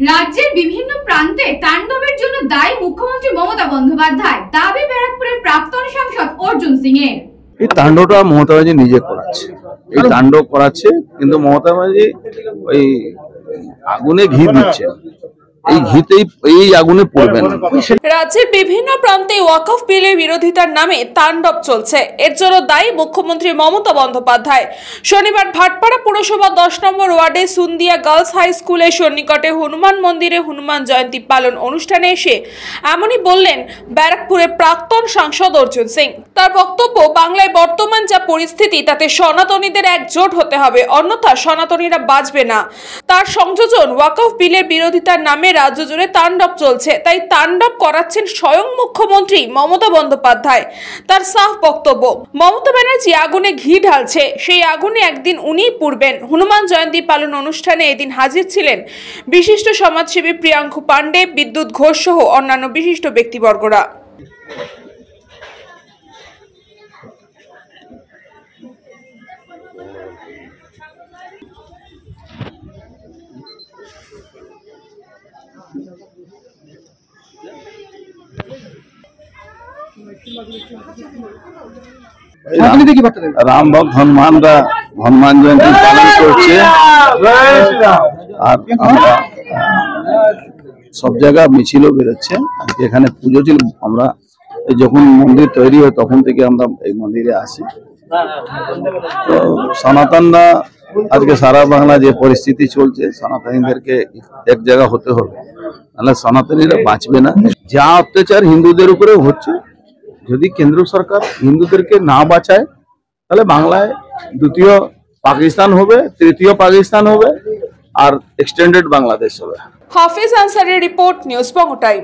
রাজ্যের বিভিন্ন প্রান্তে তাণ্ডবের জন্য দায়ী মুখ্যমন্ত্রী মমতা বন্দ্যোপাধ্যায়, দাবি ব্যারাকপুরের প্রাক্তন সাংসদ অর্জুন সিং এর। এই তাণ্ডবটা মমতা ব্যানার্জি নিজে করাচ্ছে, এই তাণ্ডব করাচ্ছে, কিন্তু মমতা ব্যানার্জি ওই আগুনে ঘি দিচ্ছে, এই ঘিতেই এই আগুনে পড়বেন। রাজ্যের বিভিন্ন প্রান্তে ওয়াকফ বিলের বিরোধিতার নামে তাণ্ডব চলছে, এর জন্য দায়ী মুখ্যমন্ত্রী মমতা বন্দ্যোপাধ্যায়। শনিবার ভাটপাড়া পুরসভা 10 নম্বর ওয়ার্ডে সুন্দিয়া গার্লস হাই স্কুলের সন্নিকটে হনুমান মন্দিরে হনুমান জয়ন্তী পালন অনুষ্ঠানে এসে এমনই বললেন ব্যারাকপুরের প্রাক্তন সাংসদ অর্জুন সিং। তার বক্তব্য, বাংলায় বর্তমান যা পরিস্থিতি তাতে সনাতনীদের একজোট হতে হবে, অন্যথা সনাতনীরা বাঁচবে না। তার সংযোজন, ওয়াকফ বিলের বিরোধিতার নামে রাজ্য জুড়ে তাণ্ডব চলছে, তাই তাণ্ডব করাচ্ছেন স্বয়ং মুখ্যমন্ত্রী মমতা বন্দ্যোপাধ্যায়। তার সাফ বক্তব্য, মমতা ব্যানার্জি আগুনে ঘি ঢালছে, সেই আগুনে একদিন উনিই পুড়বেন। হনুমান জয়ন্তী পালন অনুষ্ঠানে এদিন হাজির ছিলেন বিশিষ্ট সমাজসেবী প্রিয়াঙ্কু পাণ্ডে, বিদ্যুৎ ঘোষ সহ অন্যান্য বিশিষ্ট ব্যক্তিবর্গরা। রামভক্ত হনুমানরা হনুমান জয়ন্তী পালন করছে, আর আমরা সব জায়গা মিছিলও বেরোচ্ছে। আজকে এখানে পুজো ছিল, আমরা যখন মন্দির তৈরি হয় তখন থেকে আমরা এই মন্দিরে আসি। তো সনাতনরা আজকে সারা বাংলা যে পরিস্থিতি চলছে, সনাতনীদেরকে এক জায়গা হতে হবে, নাহলে সনাতনীরা বাঁচবে না। যা অত্যাচার হিন্দুদের উপরে হচ্ছে, যদি কেন্দ্র সরকার হিন্দুদেরকে না বাঁচায় তাহলে বাংলায় দ্বিতীয় পাকিস্তান হবে, তৃতীয় পাকিস্তান হবে, আর এক্সটেন্ডেড বাংলাদেশ হবে। হাফিজ আনসারের রিপোর্ট, নিউজ বঙ্গ টাইম।